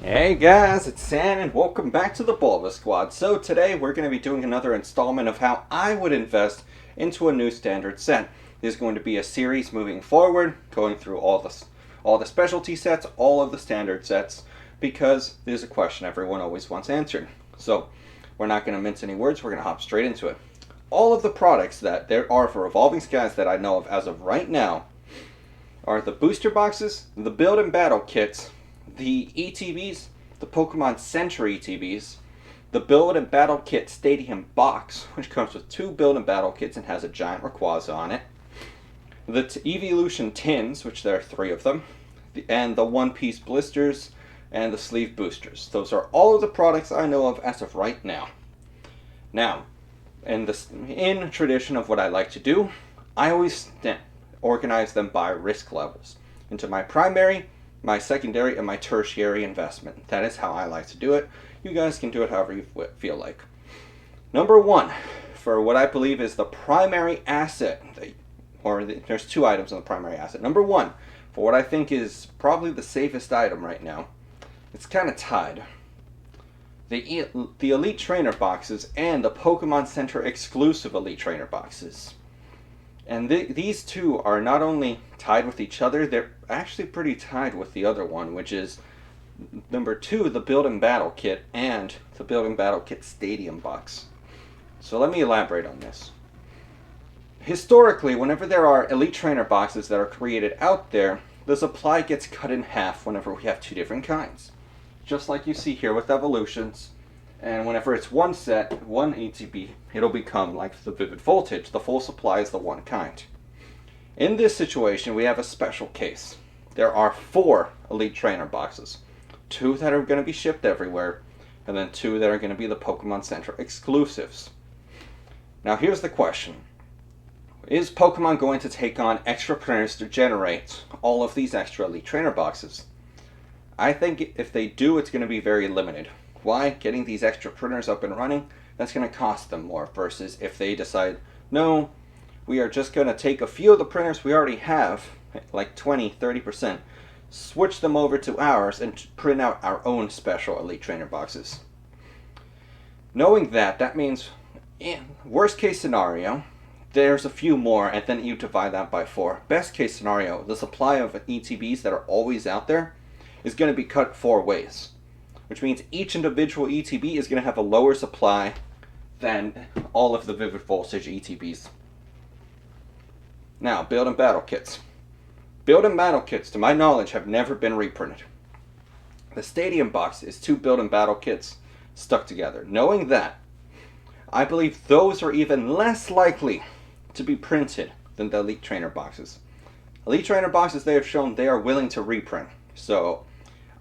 Hey guys, it's San and welcome back to the BulbaSquad. So today we're going to be doing another installment of how I would invest into a new standard set. There's going to be a series moving forward, going through all the specialty sets, all of the standard sets, because there's a question everyone always wants answered. So we're not going to mince any words, we're going to hop straight into it. All of the products that there are for Evolving Skies that I know of as of right now are the booster boxes, the build and battle kits, the ETBs, the Pokemon Center ETBs, the Build and Battle Kit Stadium Box, which comes with 2 Build and Battle Kits and has a giant Rayquaza on it, the Evolution Tins, which there are 3 of them, and the One Piece Blisters and the Sleeve Boosters. Those are all of the products I know of as of right now. Now, in tradition of what I like to do, I always organize them by risk levels into my primary, my secondary, and my tertiary investment. That is how I like to do it. You guys can do it however you feel like. Number 1, for what I believe is the primary asset, there's 2 items on the primary asset. Number 1, for what I think is probably the safest item right now, it's kind of tied. The Elite Trainer boxes and the Pokemon Center exclusive Elite Trainer boxes. And these two are not only tied with each other, they're actually pretty tied with the other one, which is number 2, the Build and Battle Kit, and the Build and Battle Kit Stadium Box. So let me elaborate on this. Historically, whenever there are Elite Trainer boxes that are created out there, the supply gets cut in half whenever we have 2 different kinds. Just like you see here with Evolutions. And whenever it's one set, one ETB, it'll become like the Vivid Voltage. The full supply is the one kind. In this situation, we have a special case. There are 4 Elite Trainer boxes. 2 that are going to be shipped everywhere, and then 2 that are going to be the Pokemon Center exclusives. Now here's the question. Is Pokemon going to take on extra printers to generate all of these extra Elite Trainer boxes? I think if they do, it's going to be very limited. Why? Getting these extra printers up and running, that's going to cost them more, versus if they decide, no, we are just going to take a few of the printers we already have, like 20-30%, switch them over to ours and print out our own special Elite Trainer boxes. Knowing that, that means, worst case scenario, there's a few more and then you divide that by 4. Best case scenario, the supply of ETBs that are always out there is going to be cut 4 ways. Which means each individual ETB is going to have a lower supply than all of the Vivid Voltage ETBs. Now, Build and Battle Kits. Build and Battle Kits, to my knowledge, have never been reprinted. The Stadium Box is 2 Build and Battle Kits stuck together. Knowing that, I believe those are even less likely to be printed than the Elite Trainer boxes. Elite Trainer boxes, they have shown they are willing to reprint. So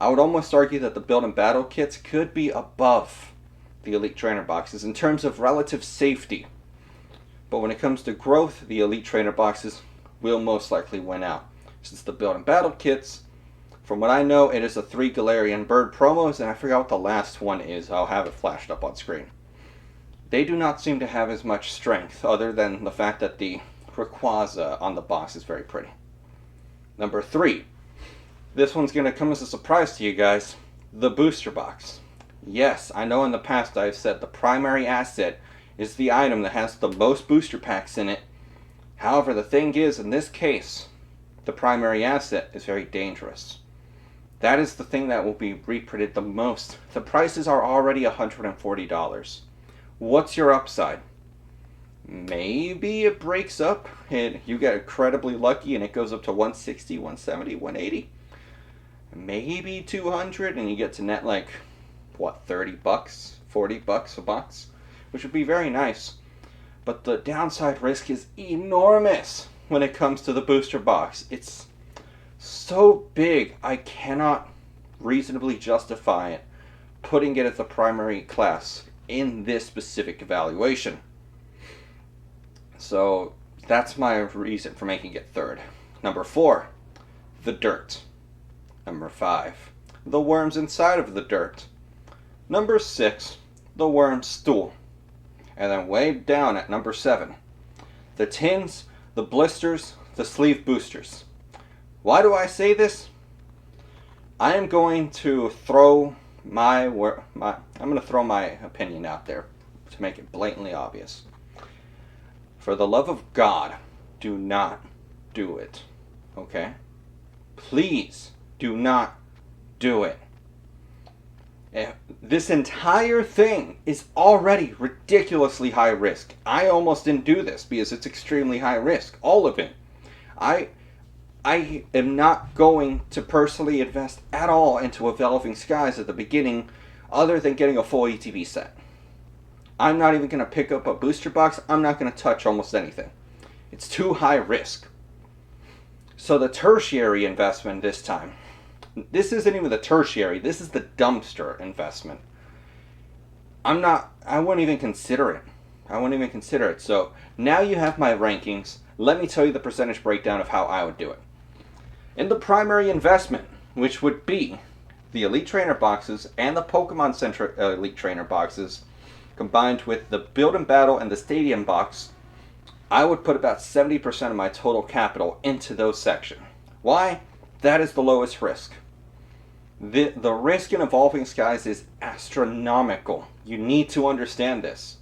I would almost argue that the Build and Battle Kits could be above the Elite Trainer boxes in terms of relative safety. But when it comes to growth, the Elite Trainer boxes will most likely win out. Since the Build and Battle Kits, from what I know, it is the 3 Galarian Bird promos, and I forgot what the last one is. I'll have it flashed up on screen. They do not seem to have as much strength, other than the fact that the Rayquaza on the box is very pretty. Number 3. This one's going to come as a surprise to you guys. The Booster Box. Yes, I know in the past I've said the primary asset is the item that has the most booster packs in it. However, the thing is, in this case, the primary asset is very dangerous. That is the thing that will be reprinted the most. The prices are already $140. What's your upside? Maybe it breaks up and you get incredibly lucky and it goes up to 160, 170, 180. Maybe 200 and you get to net like, what, $30, $40 a box, which would be very nice. But the downside risk is enormous when it comes to the booster box. It's so big, I cannot reasonably justify it, putting it as the primary class in this specific evaluation. So that's my reason for making it 3rd. Number 4, the dirt. Number 5, the worms inside of the dirt. Number 6, the worm stool. And then way down at number 7, the tins, the blisters, the sleeve boosters. Why do I say this? I am going to throw I'm going to throw my opinion out there to make it blatantly obvious. For the love of God, do not do it. Okay? Please do not do it. This entire thing is already ridiculously high risk. I almost didn't do this because it's extremely high risk. All of it. I am not going to personally invest at all into Evolving Skies at the beginning other than getting a full ETB set. I'm not even going to pick up a booster box. I'm not going to touch almost anything. It's too high risk. So the tertiary investment this time, this isn't even the tertiary, this is the dumpster investment. I wouldn't even consider it. I wouldn't even consider it. So now you have my rankings. Let me tell you the percentage breakdown of how I would do it. In the primary investment, which would be the Elite Trainer boxes and the Pokemon Center Elite Trainer boxes, combined with the Build and Battle and the Stadium box, I would put about 70% of my total capital into those sections. Why? That is the lowest risk. The risk in Evolving Skies is astronomical. You need to understand this.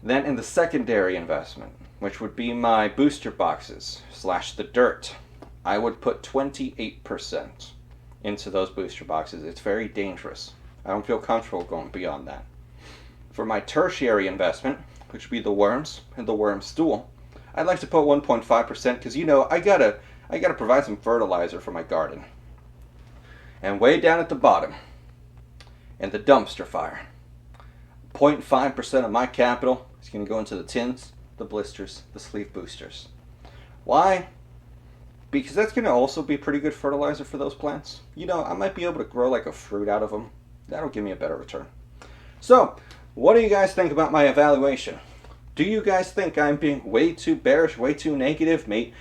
Then in the secondary investment, which would be my booster boxes / the dirt, I would put 28% into those booster boxes. It's very dangerous. I don't feel comfortable going beyond that. For my tertiary investment, which would be the worms and the worm stool, I'd like to put 1.5% because, you know, I gotta provide some fertilizer for my garden. And way down at the bottom, in the dumpster fire, 0.5% of my capital is going to go into the tins, the blisters, the sleeve boosters. Why? Because that's going to also be pretty good fertilizer for those plants. You know, I might be able to grow like a fruit out of them. That'll give me a better return. So, what do you guys think about my evaluation? Do you guys think I'm being way too bearish, way too negative, maybe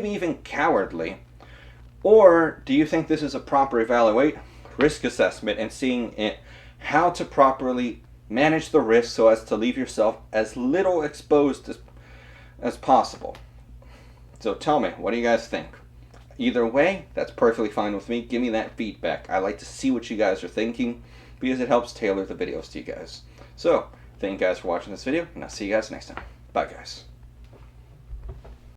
even cowardly? Or do you think this is a proper risk assessment and seeing how to properly manage the risk so as to leave yourself as little exposed as possible? So tell me, what do you guys think? Either way, that's perfectly fine with me. Give me that feedback. I like to see what you guys are thinking because it helps tailor the videos to you guys. So, thank you guys for watching this video, and I'll see you guys next time. Bye, guys.